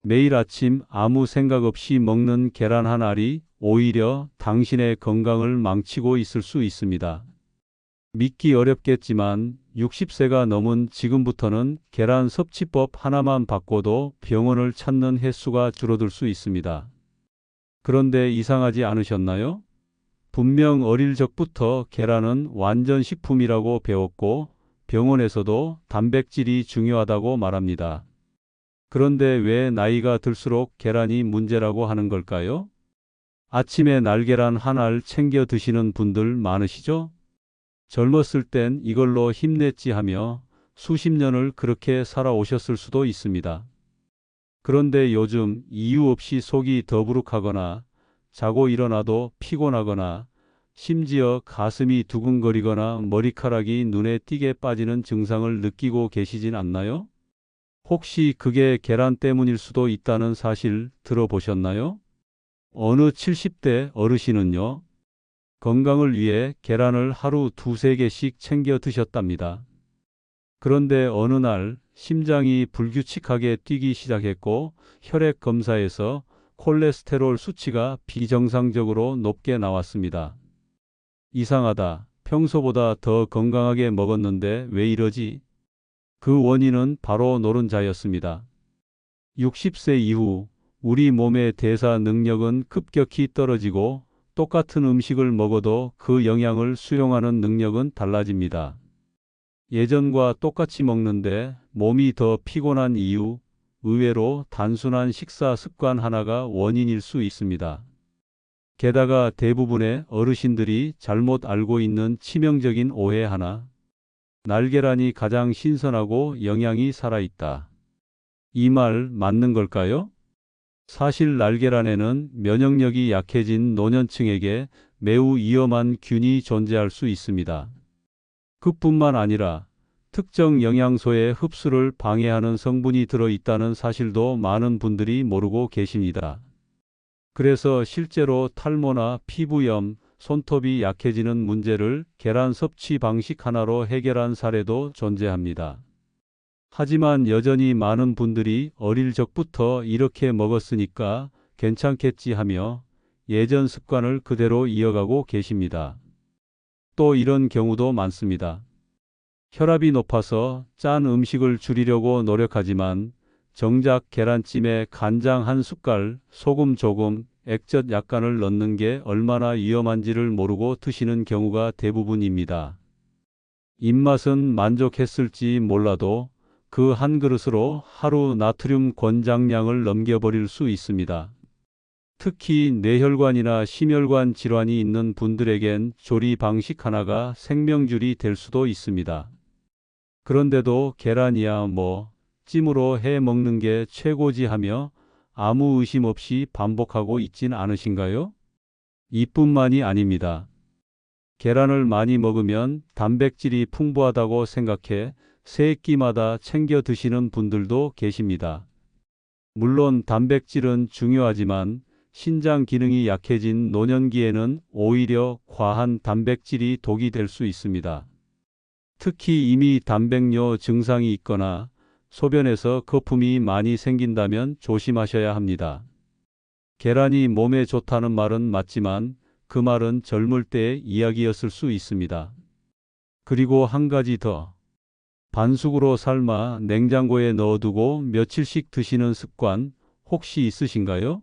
매일 아침 아무 생각 없이 먹는 계란 한 알이 오히려 당신의 건강을 망치고 있을 수 있습니다. 믿기 어렵겠지만 60세가 넘은 지금부터는 계란 섭취법 하나만 바꿔도 병원을 찾는 횟수가 줄어들 수 있습니다. 그런데 이상하지 않으셨나요? 분명 어릴 적부터 계란은 완전 식품이라고 배웠고 병원에서도 단백질이 중요하다고 말합니다. 그런데 왜 나이가 들수록 계란이 문제라고 하는 걸까요? 아침에 날계란 한 알 챙겨 드시는 분들 많으시죠? 젊었을 땐 이걸로 힘냈지 하며 수십 년을 그렇게 살아오셨을 수도 있습니다. 그런데 요즘 이유 없이 속이 더부룩하거나 자고 일어나도 피곤하거나 심지어 가슴이 두근거리거나 머리카락이 눈에 띄게 빠지는 증상을 느끼고 계시진 않나요? 혹시 그게 계란 때문일 수도 있다는 사실 들어보셨나요? 어느 70대 어르신은요, 건강을 위해 계란을 하루 두세 개씩 챙겨 드셨답니다. 그런데 어느 날 심장이 불규칙하게 뛰기 시작했고 혈액 검사에서 콜레스테롤 수치가 비정상적으로 높게 나왔습니다. 이상하다. 평소보다 더 건강하게 먹었는데 왜 이러지? 그 원인은 바로 노른자였습니다. 60세 이후 우리 몸의 대사 능력은 급격히 떨어지고 똑같은 음식을 먹어도 그 영양을 수용하는 능력은 달라집니다. 예전과 똑같이 먹는데 몸이 더 피곤한 이유, 의외로 단순한 식사 습관 하나가 원인일 수 있습니다. 게다가 대부분의 어르신들이 잘못 알고 있는 치명적인 오해 하나, 날계란이 가장 신선하고 영양이 살아있다. 이 말 맞는 걸까요? 사실 날계란에는 면역력이 약해진 노년층에게 매우 위험한 균이 존재할 수 있습니다. 그뿐만 아니라 특정 영양소의 흡수를 방해하는 성분이 들어있다는 사실도 많은 분들이 모르고 계십니다. 그래서 실제로 탈모나 피부염, 손톱이 약해지는 문제를 계란 섭취 방식 하나로 해결한 사례도 존재합니다. 하지만 여전히 많은 분들이 어릴 적부터 이렇게 먹었으니까 괜찮겠지 하며 예전 습관을 그대로 이어가고 계십니다. 또 이런 경우도 많습니다. 혈압이 높아서 짠 음식을 줄이려고 노력하지만 정작 계란찜에 간장 한 숟갈, 소금 조금, 액젓 약간을 넣는 게 얼마나 위험한지를 모르고 드시는 경우가 대부분입니다. 입맛은 만족했을지 몰라도 그 한 그릇으로 하루 나트륨 권장량을 넘겨버릴 수 있습니다. 특히 뇌혈관이나 심혈관 질환이 있는 분들에겐 조리 방식 하나가 생명줄이 될 수도 있습니다. 그런데도 계란이야 뭐 찜으로 해 먹는 게 최고지 하며 아무 의심 없이 반복하고 있진 않으신가요? 이뿐만이 아닙니다. 계란을 많이 먹으면 단백질이 풍부하다고 생각해 세 끼마다 챙겨 드시는 분들도 계십니다. 물론 단백질은 중요하지만 신장 기능이 약해진 노년기에는 오히려 과한 단백질이 독이 될 수 있습니다. 특히 이미 단백뇨 증상이 있거나 소변에서 거품이 많이 생긴다면 조심하셔야 합니다. 계란이 몸에 좋다는 말은 맞지만 그 말은 젊을 때의 이야기였을 수 있습니다. 그리고 한 가지 더. 반숙으로 삶아 냉장고에 넣어두고 며칠씩 드시는 습관 혹시 있으신가요?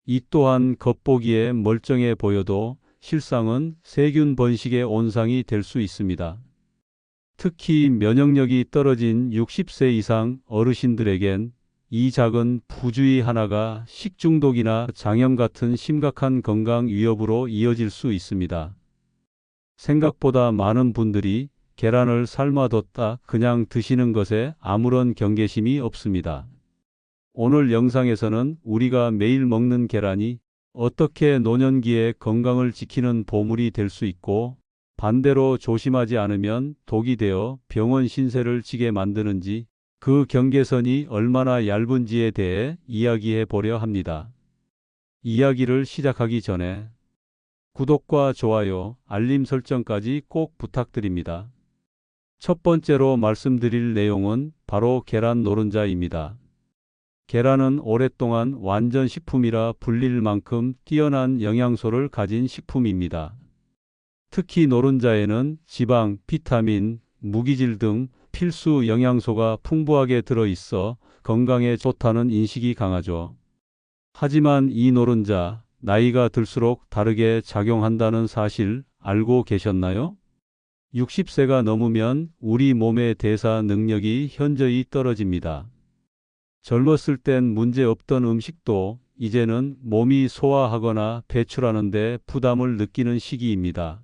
이 또한 겉보기에 멀쩡해 보여도 실상은 세균 번식의 온상이 될 수 있습니다. 특히 면역력이 떨어진 60세 이상 어르신들에겐 이 작은 부주의 하나가 식중독이나 장염 같은 심각한 건강 위협으로 이어질 수 있습니다. 생각보다 많은 분들이 계란을 삶아뒀다 그냥 드시는 것에 아무런 경계심이 없습니다. 오늘 영상에서는 우리가 매일 먹는 계란이 어떻게 노년기에 건강을 지키는 보물이 될 수 있고 반대로 조심하지 않으면 독이 되어 병원 신세를 지게 만드는지 그 경계선이 얼마나 얇은지에 대해 이야기해 보려 합니다. 이야기를 시작하기 전에 구독과 좋아요, 알림 설정까지 꼭 부탁드립니다. 첫 번째로 말씀드릴 내용은 바로 계란 노른자입니다. 계란은 오랫동안 완전 식품이라 불릴 만큼 뛰어난 영양소를 가진 식품입니다. 특히 노른자에는 지방, 비타민, 무기질 등 필수 영양소가 풍부하게 들어있어 건강에 좋다는 인식이 강하죠. 하지만 이 노른자, 나이가 들수록 다르게 작용한다는 사실 알고 계셨나요? 60세가 넘으면 우리 몸의 대사 능력이 현저히 떨어집니다. 젊었을 땐 문제 없던 음식도 이제는 몸이 소화하거나 배출하는 데 부담을 느끼는 시기입니다.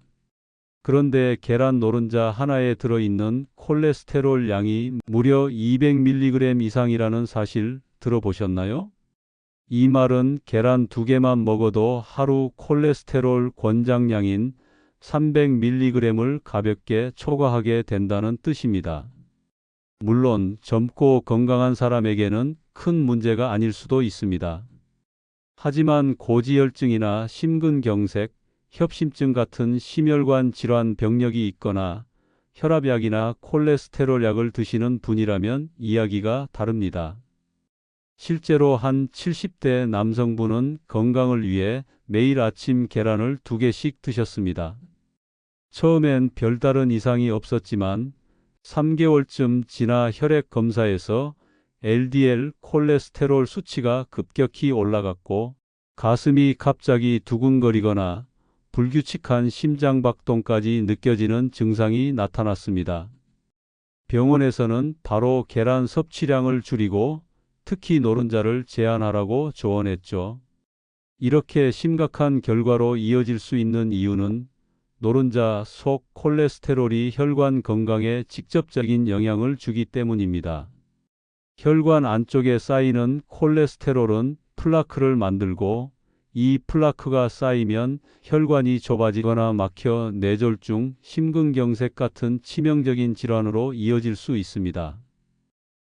그런데 계란 노른자 하나에 들어있는 콜레스테롤 양이 무려 200mg 이상이라는 사실 들어보셨나요? 이 말은 계란 2개만 먹어도 하루 콜레스테롤 권장량인 300mg을 가볍게 초과하게 된다는 뜻입니다. 물론 젊고 건강한 사람에게는 큰 문제가 아닐 수도 있습니다. 하지만 고지혈증이나 심근경색, 협심증 같은 심혈관 질환 병력이 있거나 혈압약이나 콜레스테롤 약을 드시는 분이라면 이야기가 다릅니다. 실제로 한 70대 남성분은 건강을 위해 매일 아침 계란을 2개씩 드셨습니다. 처음엔 별다른 이상이 없었지만 3개월쯤 지나 혈액 검사에서 LDL 콜레스테롤 수치가 급격히 올라갔고 가슴이 갑자기 두근거리거나 불규칙한 심장박동까지 느껴지는 증상이 나타났습니다. 병원에서는 바로 계란 섭취량을 줄이고 특히 노른자를 제한하라고 조언했죠. 이렇게 심각한 결과로 이어질 수 있는 이유는 노른자 속 콜레스테롤이 혈관 건강에 직접적인 영향을 주기 때문입니다. 혈관 안쪽에 쌓이는 콜레스테롤은 플라크를 만들고 이 플라크가 쌓이면 혈관이 좁아지거나 막혀 뇌졸중, 심근경색 같은 치명적인 질환으로 이어질 수 있습니다.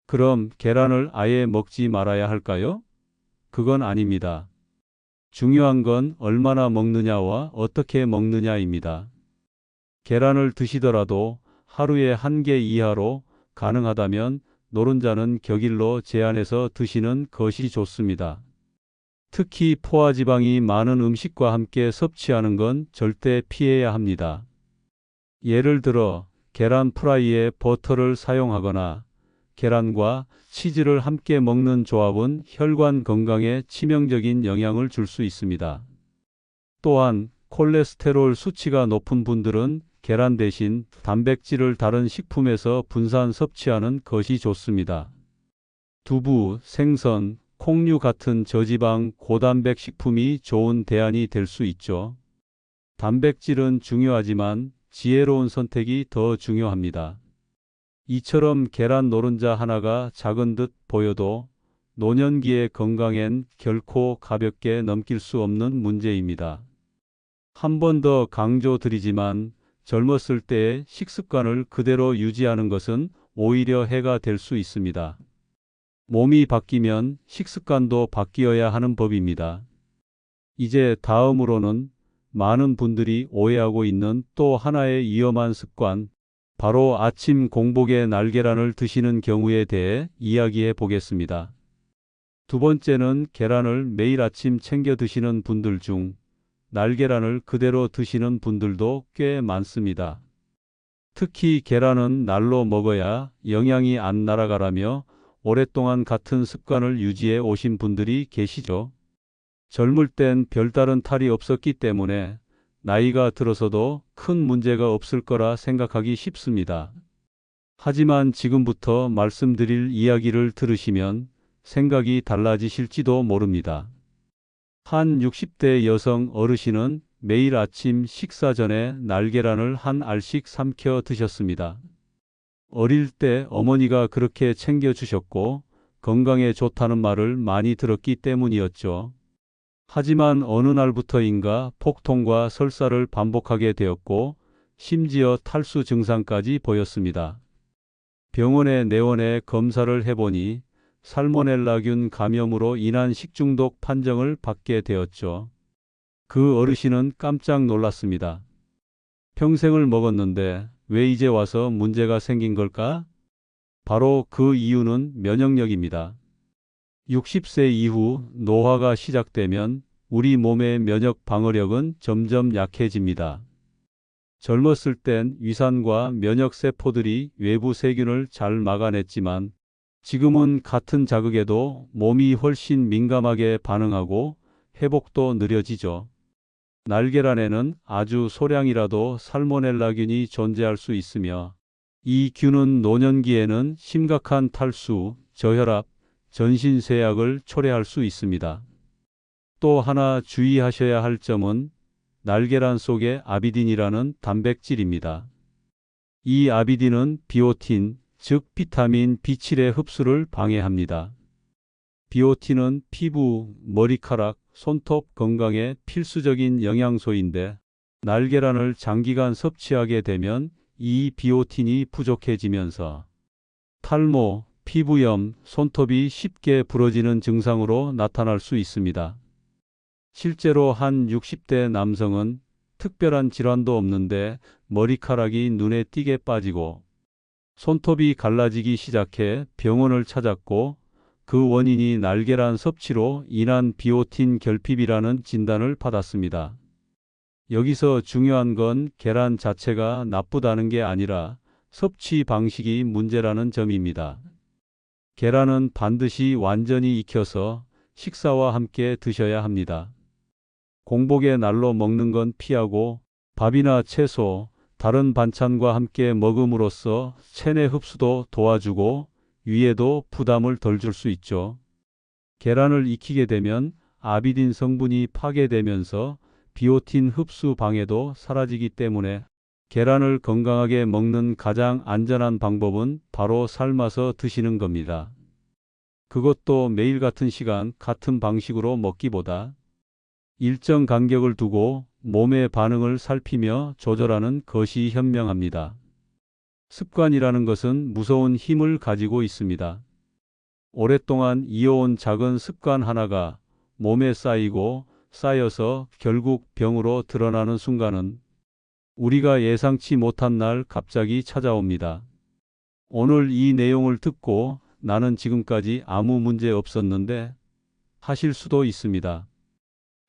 그럼 계란을 아예 먹지 말아야 할까요? 그건 아닙니다. 중요한 건 얼마나 먹느냐와 어떻게 먹느냐입니다. 계란을 드시더라도 하루에 1개 이하로 가능하다면 노른자는 격일로 제한해서 드시는 것이 좋습니다. 특히 포화지방이 많은 음식과 함께 섭취하는 건 절대 피해야 합니다. 예를 들어 계란 프라이에 버터를 사용하거나 계란과 치즈를 함께 먹는 조합은 혈관 건강에 치명적인 영향을 줄 수 있습니다. 또한 콜레스테롤 수치가 높은 분들은 계란 대신 단백질을 다른 식품에서 분산 섭취하는 것이 좋습니다. 두부, 생선, 콩류 같은 저지방 고단백 식품이 좋은 대안이 될 수 있죠. 단백질은 중요하지만 지혜로운 선택이 더 중요합니다. 이처럼 계란 노른자 하나가 작은 듯 보여도 노년기의 건강엔 결코 가볍게 넘길 수 없는 문제입니다. 한 번 더 강조드리지만 젊었을 때의 식습관을 그대로 유지하는 것은 오히려 해가 될 수 있습니다. 몸이 바뀌면 식습관도 바뀌어야 하는 법입니다. 이제 다음으로는 많은 분들이 오해하고 있는 또 하나의 위험한 습관, 바로 아침 공복에 날계란을 드시는 경우에 대해 이야기해 보겠습니다. 두 번째는 계란을 매일 아침 챙겨 드시는 분들 중 날계란을 그대로 드시는 분들도 꽤 많습니다. 특히 계란은 날로 먹어야 영양이 안 날아가라며 오랫동안 같은 습관을 유지해 오신 분들이 계시죠. 젊을 땐 별다른 탈이 없었기 때문에 나이가 들어서도 큰 문제가 없을 거라 생각하기 쉽습니다. 하지만 지금부터 말씀드릴 이야기를 들으시면 생각이 달라지실지도 모릅니다. 한 60대 여성 어르신은 매일 아침 식사 전에 날계란을 한 알씩 삼켜 드셨습니다. 어릴 때 어머니가 그렇게 챙겨주셨고 건강에 좋다는 말을 많이 들었기 때문이었죠. 하지만 어느 날부터인가 폭통과 설사를 반복하게 되었고 심지어 탈수 증상까지 보였습니다. 병원에 내원해 검사를 해보니 살모넬라균 감염으로 인한 식중독 판정을 받게 되었죠. 그 어르신은 깜짝 놀랐습니다. 평생을 먹었는데 왜 이제 와서 문제가 생긴 걸까? 바로 그 이유는 면역력입니다. 60세 이후 노화가 시작되면 우리 몸의 면역 방어력은 점점 약해집니다. 젊었을 땐 위산과 면역 세포들이 외부 세균을 잘 막아냈지만 지금은 같은 자극에도 몸이 훨씬 민감하게 반응하고 회복도 느려지죠. 날계란에는 아주 소량이라도 살모넬라균이 존재할 수 있으며 이 균은 노년기에는 심각한 탈수, 저혈압, 전신쇠약을 초래할 수 있습니다. 또 하나 주의하셔야 할 점은 날계란 속의 아비딘이라는 단백질입니다. 이 아비딘은 비오틴, 즉 비타민 B7의 흡수를 방해합니다. 비오틴은 피부, 머리카락, 손톱 건강에 필수적인 영양소인데 날계란을 장기간 섭취하게 되면 이 비오틴이 부족해지면서 탈모, 피부염, 손톱이 쉽게 부러지는 증상으로 나타날 수 있습니다. 실제로 한 60대 남성은 특별한 질환도 없는데 머리카락이 눈에 띄게 빠지고 손톱이 갈라지기 시작해 병원을 찾았고 그 원인이 날계란 섭취로 인한 비오틴 결핍이라는 진단을 받았습니다. 여기서 중요한 건 계란 자체가 나쁘다는 게 아니라 섭취 방식이 문제라는 점입니다. 계란은 반드시 완전히 익혀서 식사와 함께 드셔야 합니다. 공복에 날로 먹는 건 피하고 밥이나 채소, 다른 반찬과 함께 먹음으로써 체내 흡수도 도와주고 위에도 부담을 덜 줄 수 있죠. 계란을 익히게 되면 아비딘 성분이 파괴되면서 비오틴 흡수 방해도 사라지기 때문에 계란을 건강하게 먹는 가장 안전한 방법은 바로 삶아서 드시는 겁니다. 그것도 매일 같은 시간, 같은 방식으로 먹기보다 일정 간격을 두고 몸의 반응을 살피며 조절하는 것이 현명합니다. 습관이라는 것은 무서운 힘을 가지고 있습니다. 오랫동안 이어온 작은 습관 하나가 몸에 쌓이고 쌓여서 결국 병으로 드러나는 순간은 우리가 예상치 못한 날 갑자기 찾아옵니다. 오늘 이 내용을 듣고 나는 지금까지 아무 문제 없었는데 하실 수도 있습니다.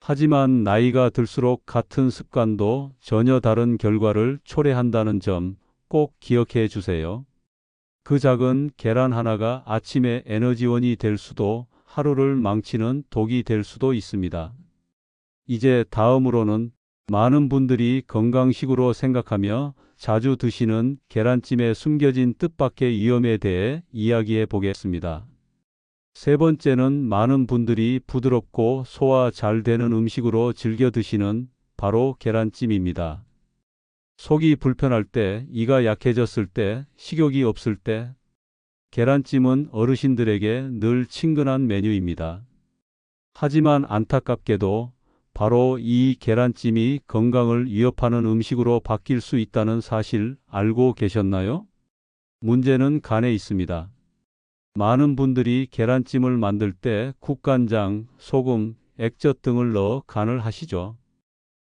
하지만 나이가 들수록 같은 습관도 전혀 다른 결과를 초래한다는 점 꼭 기억해 주세요. 그 작은 계란 하나가 아침에 에너지원이 될 수도 하루를 망치는 독이 될 수도 있습니다. 이제 다음으로는 많은 분들이 건강식으로 생각하며 자주 드시는 계란찜의 숨겨진 뜻밖의 위험에 대해 이야기해 보겠습니다. 세 번째는 많은 분들이 부드럽고 소화 잘 되는 음식으로 즐겨 드시는 바로 계란찜입니다. 속이 불편할 때, 이가 약해졌을 때, 식욕이 없을 때, 계란찜은 어르신들에게 늘 친근한 메뉴입니다. 하지만 안타깝게도 바로 이 계란찜이 건강을 위협하는 음식으로 바뀔 수 있다는 사실 알고 계셨나요? 문제는 간에 있습니다. 많은 분들이 계란찜을 만들 때 국간장, 소금, 액젓 등을 넣어 간을 하시죠.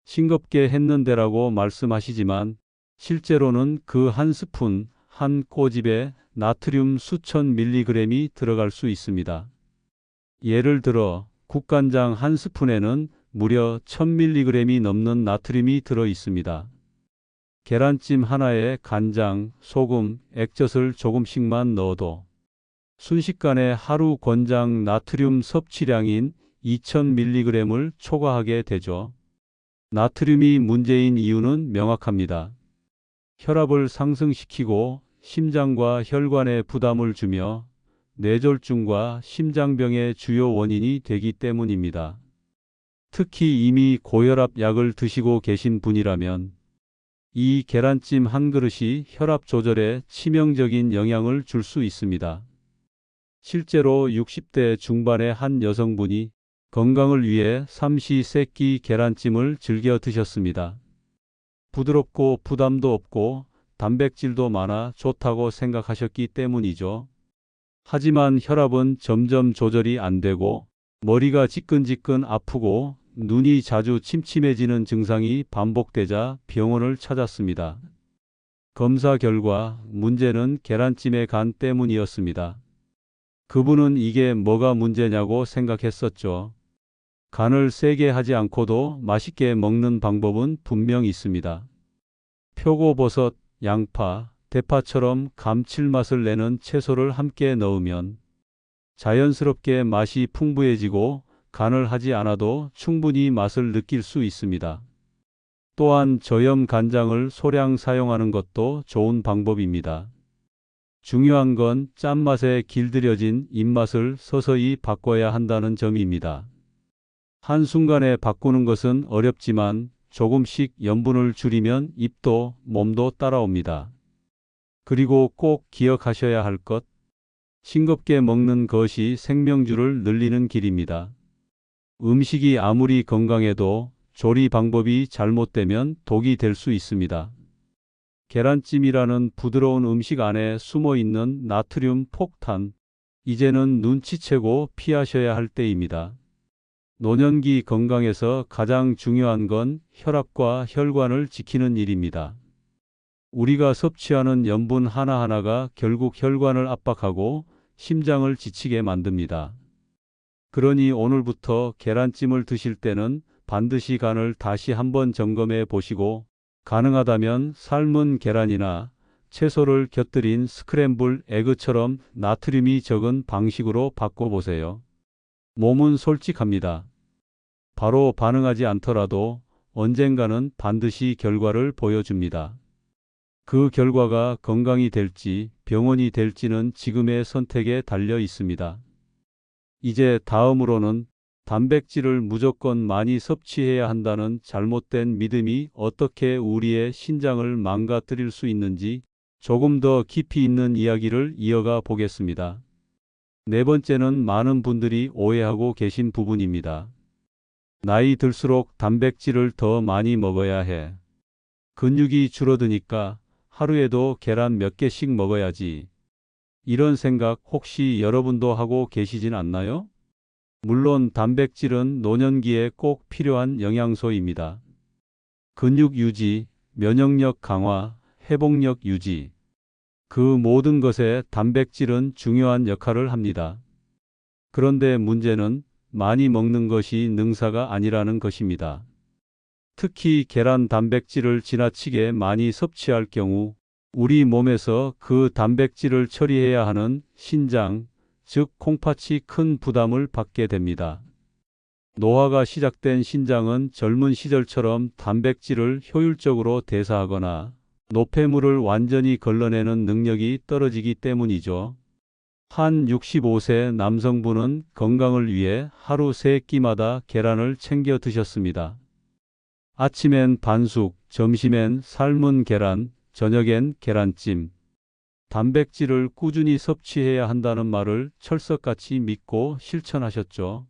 싱겁게 했는데라고 말씀하시지만 실제로는 그 한 스푼, 한 꼬집에 나트륨 수천 밀리그램이 들어갈 수 있습니다. 예를 들어 국간장 한 스푼에는 무려 1000mg이 넘는 나트륨이 들어 있습니다. 계란찜 하나에 간장, 소금, 액젓을 조금씩만 넣어도 순식간에 하루 권장 나트륨 섭취량인 2000mg을 초과하게 되죠. 나트륨이 문제인 이유는 명확합니다. 혈압을 상승시키고 심장과 혈관에 부담을 주며 뇌졸중과 심장병의 주요 원인이 되기 때문입니다. 특히 이미 고혈압 약을 드시고 계신 분이라면 이 계란찜 한 그릇이 혈압 조절에 치명적인 영향을 줄 수 있습니다. 실제로 60대 중반의 한 여성분이 건강을 위해 삼시세끼 계란찜을 즐겨 드셨습니다. 부드럽고 부담도 없고 단백질도 많아 좋다고 생각하셨기 때문이죠. 하지만 혈압은 점점 조절이 안 되고 머리가 지끈지끈 아프고 눈이 자주 침침해지는 증상이 반복되자 병원을 찾았습니다. 검사 결과 문제는 계란찜의 간 때문이었습니다. 그분은 이게 뭐가 문제냐고 생각했었죠. 간을 세게 하지 않고도 맛있게 먹는 방법은 분명 있습니다. 표고버섯, 양파, 대파처럼 감칠맛을 내는 채소를 함께 넣으면 자연스럽게 맛이 풍부해지고 간을 하지 않아도 충분히 맛을 느낄 수 있습니다. 또한 저염 간장을 소량 사용하는 것도 좋은 방법입니다. 중요한 건 짠맛에 길들여진 입맛을 서서히 바꿔야 한다는 점입니다. 한순간에 바꾸는 것은 어렵지만 조금씩 염분을 줄이면 입도 몸도 따라옵니다. 그리고 꼭 기억하셔야 할 것, 싱겁게 먹는 것이 생명줄을 늘리는 길입니다. 음식이 아무리 건강해도 조리 방법이 잘못되면 독이 될 수 있습니다. 계란찜이라는 부드러운 음식 안에 숨어 있는 나트륨 폭탄, 이제는 눈치채고 피하셔야 할 때입니다. 노년기 건강에서 가장 중요한 건 혈압과 혈관을 지키는 일입니다. 우리가 섭취하는 염분 하나하나가 결국 혈관을 압박하고 심장을 지치게 만듭니다. 그러니 오늘부터 계란찜을 드실 때는 반드시 간을 다시 한번 점검해 보시고 가능하다면 삶은 계란이나 채소를 곁들인 스크램블 에그처럼 나트륨이 적은 방식으로 바꿔보세요. 몸은 솔직합니다. 바로 반응하지 않더라도 언젠가는 반드시 결과를 보여줍니다. 그 결과가 건강이 될지 병원이 될지는 지금의 선택에 달려 있습니다. 이제 다음으로는 단백질을 무조건 많이 섭취해야 한다는 잘못된 믿음이 어떻게 우리의 신장을 망가뜨릴 수 있는지 조금 더 깊이 있는 이야기를 이어가 보겠습니다. 네 번째는 많은 분들이 오해하고 계신 부분입니다. 나이 들수록 단백질을 더 많이 먹어야 해. 근육이 줄어드니까 하루에도 계란 몇 개씩 먹어야지. 이런 생각 혹시 여러분도 하고 계시진 않나요? 물론 단백질은 노년기에 꼭 필요한 영양소입니다. 근육 유지, 면역력 강화, 회복력 유지. 그 모든 것에 단백질은 중요한 역할을 합니다. 그런데 문제는 많이 먹는 것이 능사가 아니라는 것입니다. 특히 계란 단백질을 지나치게 많이 섭취할 경우 우리 몸에서 그 단백질을 처리해야 하는 신장, 즉 콩팥이 큰 부담을 받게 됩니다. 노화가 시작된 신장은 젊은 시절처럼 단백질을 효율적으로 대사하거나 노폐물을 완전히 걸러내는 능력이 떨어지기 때문이죠. 한 65세 남성분은 건강을 위해 하루 3끼마다 계란을 챙겨 드셨습니다. 아침엔 반숙, 점심엔 삶은 계란, 저녁엔 계란찜. 단백질을 꾸준히 섭취해야 한다는 말을 철석같이 믿고 실천하셨죠.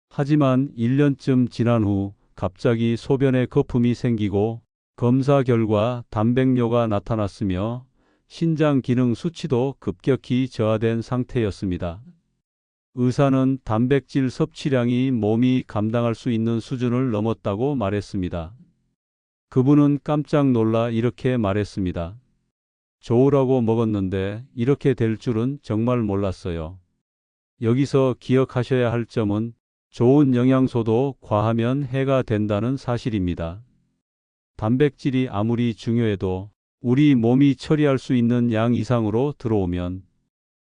하지만 1년쯤 지난 후 갑자기 소변에 거품이 생기고 검사 결과 단백뇨가 나타났으며 신장 기능 수치도 급격히 저하된 상태였습니다. 의사는 단백질 섭취량이 몸이 감당할 수 있는 수준을 넘었다고 말했습니다. 그분은 깜짝 놀라 이렇게 말했습니다. 좋으라고 먹었는데 이렇게 될 줄은 정말 몰랐어요. 여기서 기억하셔야 할 점은 좋은 영양소도 과하면 해가 된다는 사실입니다. 단백질이 아무리 중요해도 우리 몸이 처리할 수 있는 양 이상으로 들어오면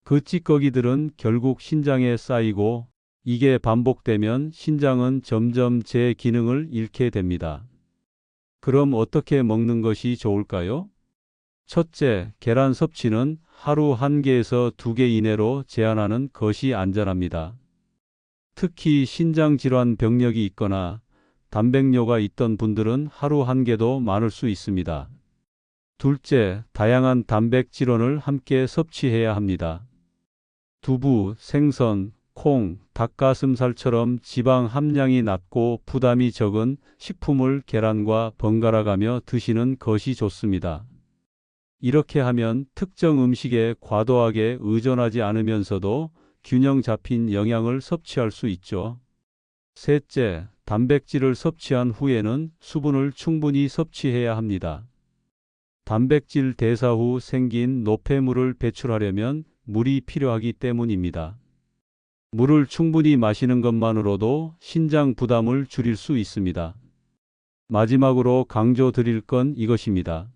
그 찌꺼기들은 결국 신장에 쌓이고 이게 반복되면 신장은 점점 제 기능을 잃게 됩니다. 그럼 어떻게 먹는 것이 좋을까요? 첫째, 계란 섭취는 하루 1개에서 2개 이내로 제한하는 것이 안전합니다. 특히 신장질환 병력이 있거나 단백뇨가 있던 분들은 하루 1개도 많을 수 있습니다. 둘째, 다양한 단백질원을 함께 섭취해야 합니다. 두부, 생선, 콩, 닭가슴살처럼 지방 함량이 낮고 부담이 적은 식품을 계란과 번갈아가며 드시는 것이 좋습니다. 이렇게 하면 특정 음식에 과도하게 의존하지 않으면서도 균형 잡힌 영양을 섭취할 수 있죠. 셋째, 단백질을 섭취한 후에는 수분을 충분히 섭취해야 합니다. 단백질 대사 후 생긴 노폐물을 배출하려면 물이 필요하기 때문입니다. 물을 충분히 마시는 것만으로도 신장 부담을 줄일 수 있습니다. 마지막으로 강조드릴 건 이것입니다.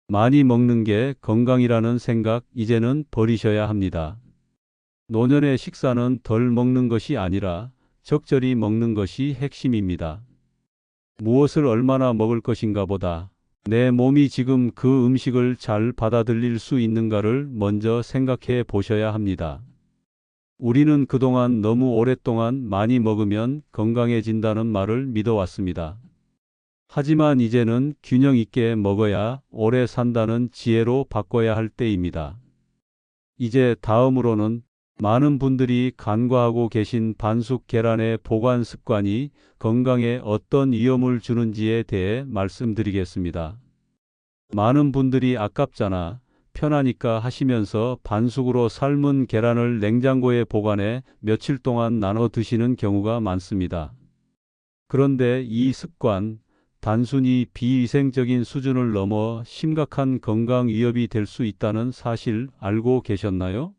많이 먹는 게 건강이라는 생각 이제는 버리셔야 합니다. 노년의 식사는 덜 먹는 것이 아니라 적절히 먹는 것이 핵심입니다. 무엇을 얼마나 먹을 것인가 보다 내 몸이 지금 그 음식을 잘 받아들일 수 있는가를 먼저 생각해 보셔야 합니다. 우리는 그동안 너무 오랫동안 많이 먹으면 건강해진다는 말을 믿어왔습니다. 하지만 이제는 균형 있게 먹어야 오래 산다는 지혜로 바꿔야 할 때입니다. 이제 다음으로는 많은 분들이 간과하고 계신 반숙 계란의 보관 습관이 건강에 어떤 위험을 주는지에 대해 말씀드리겠습니다. 많은 분들이 아깝잖아, 편하니까 하시면서 반숙으로 삶은 계란을 냉장고에 보관해 며칠 동안 나눠 드시는 경우가 많습니다. 그런데 이 습관, 단순히 비위생적인 수준을 넘어 심각한 건강 위협이 될 수 있다는 사실 알고 계셨나요?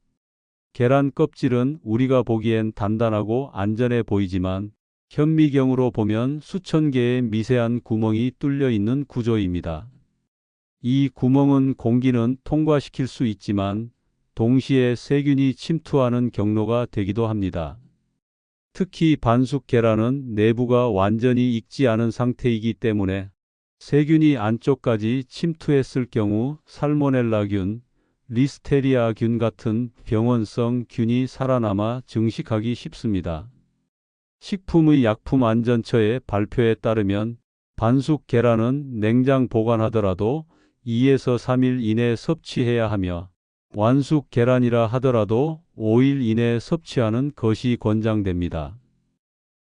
계란 껍질은 우리가 보기엔 단단하고 안전해 보이지만 현미경으로 보면 수천 개의 미세한 구멍이 뚫려 있는 구조입니다. 이 구멍은 공기는 통과시킬 수 있지만 동시에 세균이 침투하는 경로가 되기도 합니다. 특히 반숙 계란은 내부가 완전히 익지 않은 상태이기 때문에 세균이 안쪽까지 침투했을 경우 살모넬라균, 리스테리아균 같은 병원성 균이 살아남아 증식하기 쉽습니다. 식품의 약품안전처의 발표에 따르면 반숙 계란은 냉장 보관하더라도 2에서 3일 이내 섭취해야 하며 완숙 계란이라 하더라도 5일 이내 섭취하는 것이 권장됩니다.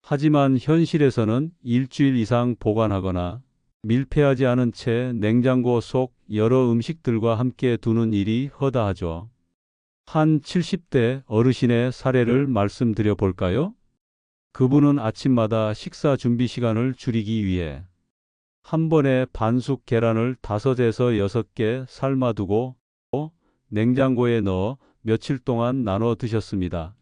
하지만 현실에서는 일주일 이상 보관하거나 밀폐하지 않은 채 냉장고 속 여러 음식들과 함께 두는 일이 허다하죠. 한 70대 어르신의 사례를 말씀드려 볼까요? 그분은 아침마다 식사 준비 시간을 줄이기 위해 한 번에 반숙 계란을 5에서 6개 삶아두고 냉장고에 넣어 며칠 동안 나눠 드셨습니다.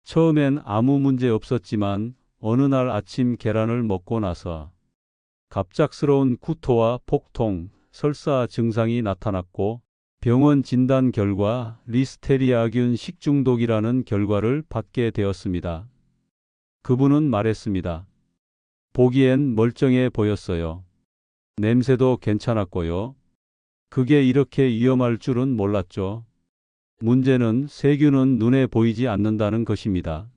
처음엔 아무 문제 없었지만 어느 날 아침 계란을 먹고 나서 갑작스러운 구토와 복통, 설사 증상이 나타났고 병원 진단 결과 리스테리아균 식중독이라는 결과를 받게 되었습니다. 그분은 말했습니다. 보기엔 멀쩡해 보였어요. 냄새도 괜찮았고요. 그게 이렇게 위험할 줄은 몰랐죠. 문제는 세균은 눈에 보이지 않는다는 것입니다.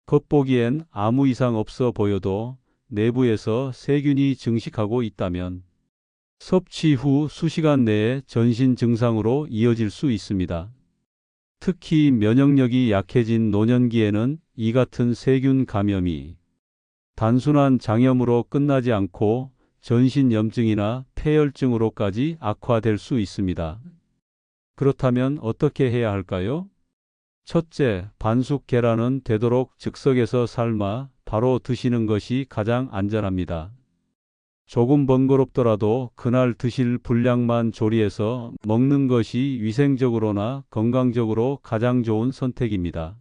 겉보기엔 아무 이상 없어 보여도 내부에서 세균이 증식하고 있다면 섭취 후 수시간 내에 전신 증상으로 이어질 수 있습니다. 특히 면역력이 약해진 노년기에는 이 같은 세균 감염이 단순한 장염으로 끝나지 않고 전신염증이나 폐혈증으로까지 악화될 수 있습니다. 그렇다면 어떻게 해야 할까요? 첫째, 반숙 계란은 되도록 즉석에서 삶아 바로 드시는 것이 가장 안전합니다. 조금 번거롭더라도 그날 드실 분량만 조리해서 먹는 것이 위생적으로나 건강적으로 가장 좋은 선택입니다.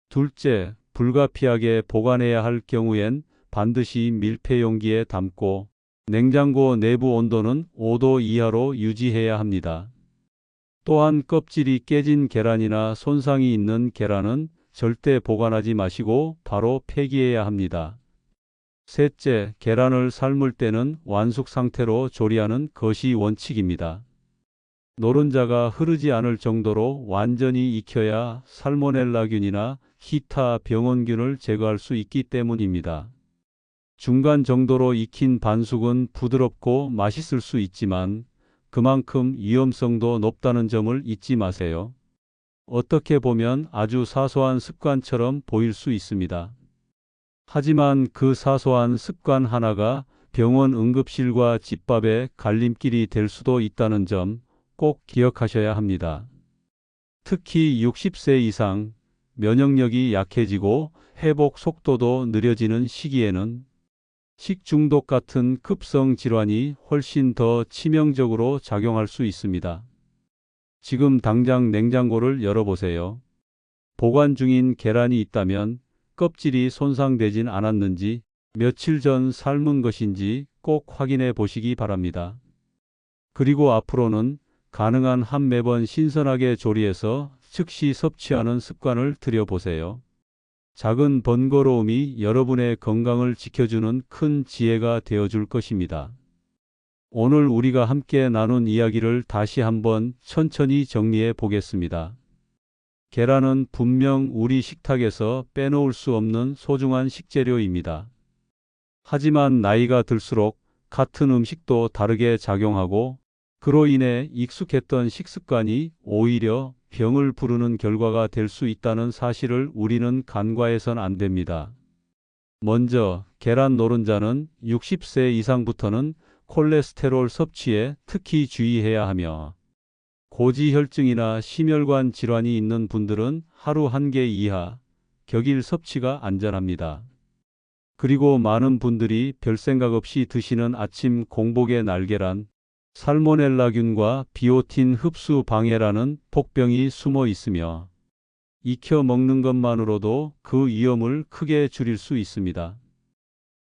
둘째, 불가피하게 보관해야 할 경우엔 반드시 밀폐 용기에 담고 냉장고 내부 온도는 5도 이하로 유지해야 합니다. 또한 껍질이 깨진 계란이나 손상이 있는 계란은 절대 보관하지 마시고 바로 폐기해야 합니다. 셋째, 계란을 삶을 때는 완숙 상태로 조리하는 것이 원칙입니다. 노른자가 흐르지 않을 정도로 완전히 익혀야 살모넬라균이나 기타 병원균을 제거할 수 있기 때문입니다. 중간 정도로 익힌 반숙은 부드럽고 맛있을 수 있지만 그만큼 위험성도 높다는 점을 잊지 마세요. 어떻게 보면 아주 사소한 습관처럼 보일 수 있습니다. 하지만 그 사소한 습관 하나가 병원 응급실과 집밥의 갈림길이 될 수도 있다는 점 꼭 기억하셔야 합니다. 특히 60세 이상 면역력이 약해지고 회복 속도도 느려지는 시기에는 식중독 같은 급성 질환이 훨씬 더 치명적으로 작용할 수 있습니다. 지금 당장 냉장고를 열어보세요. 보관 중인 계란이 있다면 껍질이 손상되진 않았는지, 며칠 전 삶은 것인지 꼭 확인해 보시기 바랍니다. 그리고 앞으로는 가능한 한 매번 신선하게 조리해서 즉시 섭취하는 습관을 들여보세요. 작은 번거로움이 여러분의 건강을 지켜주는 큰 지혜가 되어줄 것입니다. 오늘 우리가 함께 나눈 이야기를 다시 한번 천천히 정리해 보겠습니다. 계란은 분명 우리 식탁에서 빼놓을 수 없는 소중한 식재료입니다. 하지만 나이가 들수록 같은 음식도 다르게 작용하고, 그로 인해 익숙했던 식습관이 오히려 병을 부르는 결과가 될 수 있다는 사실을 우리는 간과해선 안 됩니다. 먼저 계란 노른자는 60세 이상부터는 콜레스테롤 섭취에 특히 주의해야 하며, 고지혈증이나 심혈관 질환이 있는 분들은 하루 1개 이하, 격일 섭취가 안전합니다. 그리고 많은 분들이 별 생각 없이 드시는 아침 공복의 날계란, 살모넬라균과 비오틴 흡수 방해라는 폭병이 숨어 있으며, 익혀 먹는 것만으로도 그 위험을 크게 줄일 수 있습니다.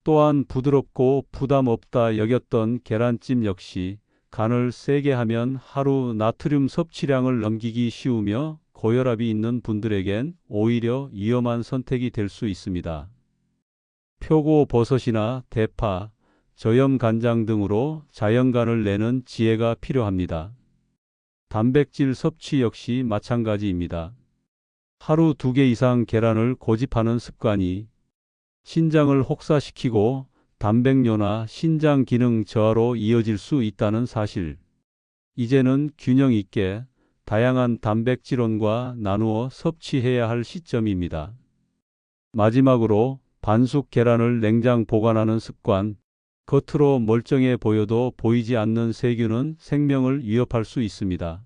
또한 부드럽고 부담 없다 여겼던 계란찜 역시 간을 세게 하면 하루 나트륨 섭취량을 넘기기 쉬우며, 고혈압이 있는 분들에겐 오히려 위험한 선택이 될 수 있습니다. 표고버섯이나 대파, 저염간장 등으로 자연간을 내는 지혜가 필요합니다. 단백질 섭취 역시 마찬가지입니다. 하루 2개 이상 계란을 고집하는 습관이 신장을 혹사시키고 단백뇨나 신장 기능 저하로 이어질 수 있다는 사실. 이제는 균형 있게 다양한 단백질원과 나누어 섭취해야 할 시점입니다. 마지막으로 반숙 계란을 냉장 보관하는 습관. 겉으로 멀쩡해 보여도 보이지 않는 세균은 생명을 위협할 수 있습니다.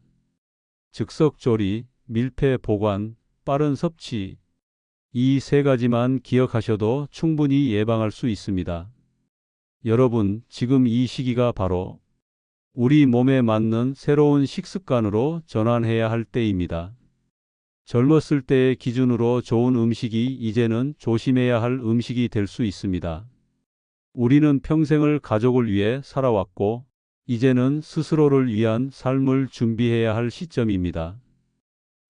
즉석 조리, 밀폐 보관, 빠른 섭취. 이 3가지만 기억하셔도 충분히 예방할 수 있습니다. 여러분, 지금 이 시기가 바로 우리 몸에 맞는 새로운 식습관으로 전환해야 할 때입니다. 젊었을 때의 기준으로 좋은 음식이 이제는 조심해야 할 음식이 될 수 있습니다. 우리는 평생을 가족을 위해 살아왔고, 이제는 스스로를 위한 삶을 준비해야 할 시점입니다.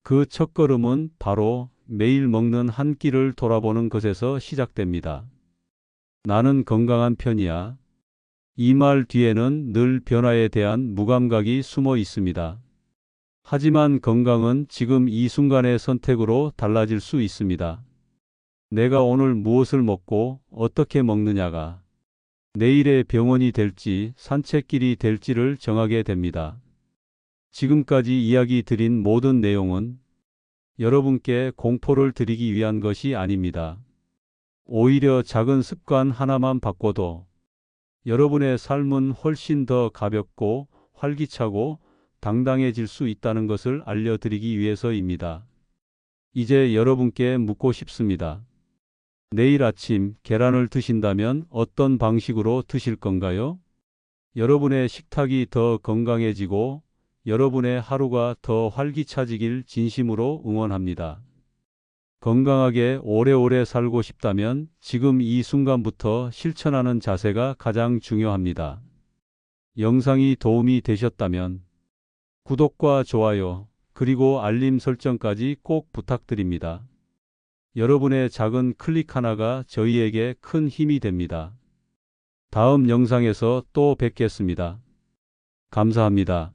그 첫걸음은 바로 매일 먹는 한 끼를 돌아보는 것에서 시작됩니다. 나는 건강한 편이야. 이 말 뒤에는 늘 변화에 대한 무감각이 숨어 있습니다. 하지만 건강은 지금 이 순간의 선택으로 달라질 수 있습니다. 내가 오늘 무엇을 먹고 어떻게 먹느냐가 내일의 병원이 될지 산책길이 될지를 정하게 됩니다. 지금까지 이야기 드린 모든 내용은 여러분께 공포를 드리기 위한 것이 아닙니다. 오히려 작은 습관 하나만 바꿔도 여러분의 삶은 훨씬 더 가볍고 활기차고 당당해질 수 있다는 것을 알려드리기 위해서입니다. 이제 여러분께 묻고 싶습니다. 내일 아침 계란을 드신다면 어떤 방식으로 드실 건가요? 여러분의 식탁이 더 건강해지고 여러분의 하루가 더 활기차지길 진심으로 응원합니다. 건강하게 오래오래 살고 싶다면 지금 이 순간부터 실천하는 자세가 가장 중요합니다. 영상이 도움이 되셨다면 구독과 좋아요, 그리고 알림 설정까지 꼭 부탁드립니다. 여러분의 작은 클릭 하나가 저희에게 큰 힘이 됩니다. 다음 영상에서 또 뵙겠습니다. 감사합니다.